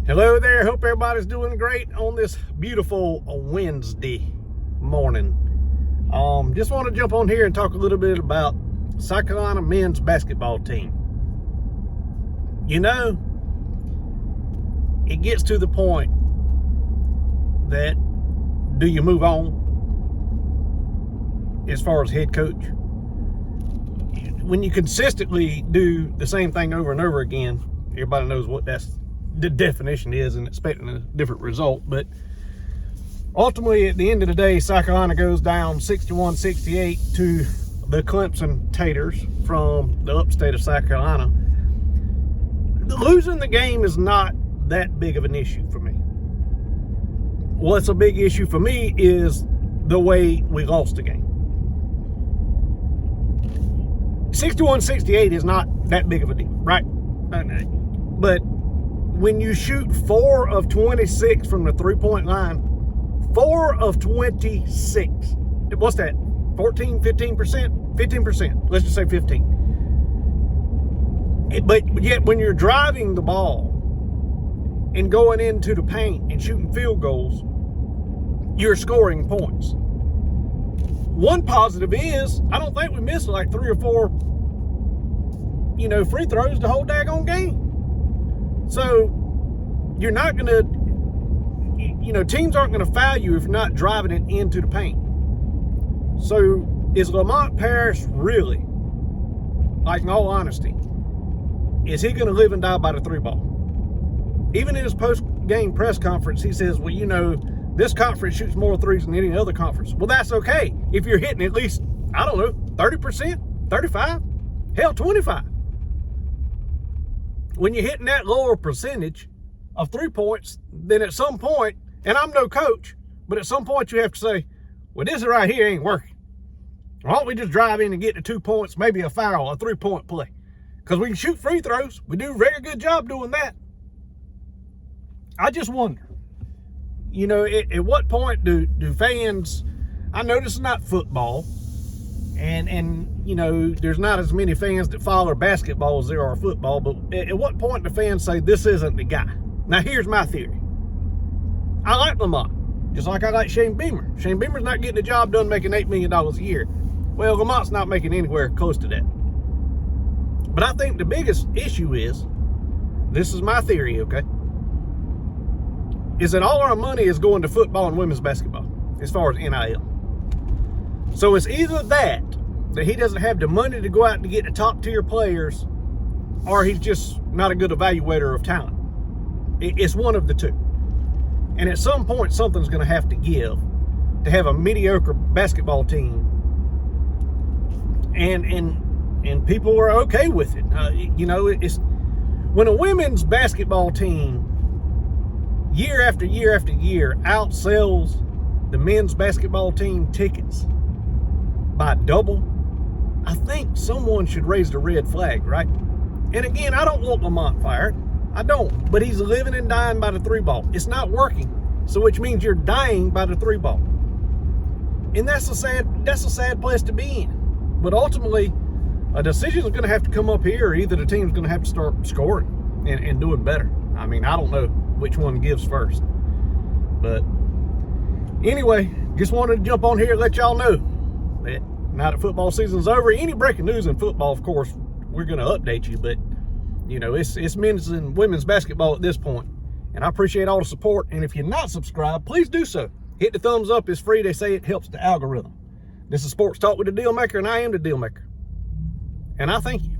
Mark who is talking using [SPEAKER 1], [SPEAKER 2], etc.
[SPEAKER 1] Hello there, hope everybody's doing great on this beautiful Wednesday morning. Just want to jump on here and talk a little bit about South Carolina men's basketball team. You know, it gets to the point that do you move on as far as head coach? When you consistently do the same thing over and over again, everybody knows what the definition is and expecting a different result. But ultimately, at the end of the day, South Carolina goes down 61-68 to the Clemson Taters from the upstate of South Carolina. Losing the game is not that big of an issue for me. What's a big issue for me is the way we lost the game. 61-68 is not that big of a deal, right? But when you shoot 4 of 26 from the three-point line, 4 of 26, what's that, 14, 15%? 15%, let's just say 15. But yet when you're driving the ball and going into the paint and shooting field goals, you're scoring points. One positive is, I don't think we missed like 3 or 4, free throws the whole daggone game. So you're not going to, teams aren't going to foul you if you're not driving it into the paint. So is Lamont Paris really, like in all honesty, is he going to live and die by the three ball? Even in his post-game press conference, he says, well, this conference shoots more threes than any other conference. Well, that's okay if you're hitting at least, 30%, 35, hell, 25. When you're hitting that lower percentage of 3 points, then at some point, and I'm no coach, but at some point you have to say, well, this right here ain't working. Why don't we just drive in and get the 2 points, maybe a foul, a 3-point play? Because we can shoot free throws. We do a very good job doing that. I just wonder, at what point do fans, I know this is not football, and there's not as many fans that follow basketball as there are football, but at what point do fans say this isn't the guy? Now, here's my theory. I like Lamont, just like I like Shane Beamer. Shane Beamer's not getting the job done making $8 million a year. Well, Lamont's not making anywhere close to that. But I think the biggest issue is, this is my theory, okay, is that all our money is going to football and women's basketball as far as NIL. So it's either that he doesn't have the money to go out and get the top tier players, or he's just not a good evaluator of talent. It's one of the two. And at some point, something's going to have to give to have a mediocre basketball team. And people are okay with it. It's when a women's basketball team year after year after year outsells the men's basketball team tickets by double, I think someone should raise the red flag, right? And again, I don't want Lamont fired. I don't. But he's living and dying by the three ball. It's not working. So which means you're dying by the three ball. And that's a sad place to be in. But ultimately, a decision is going to have to come up here, or either the team's going to have to start scoring and doing better. I mean, I don't know which one gives first. But anyway, just wanted to jump on here and let y'all know that now that football season's over, any breaking news in football, of course, we're going to update you. But, it's men's and women's basketball at this point. And I appreciate all the support. And if you're not subscribed, please do so. Hit the thumbs up. It's free. They say it helps the algorithm. This is Sports Talk with the Deal Maker, and I am the Deal Maker. And I thank you.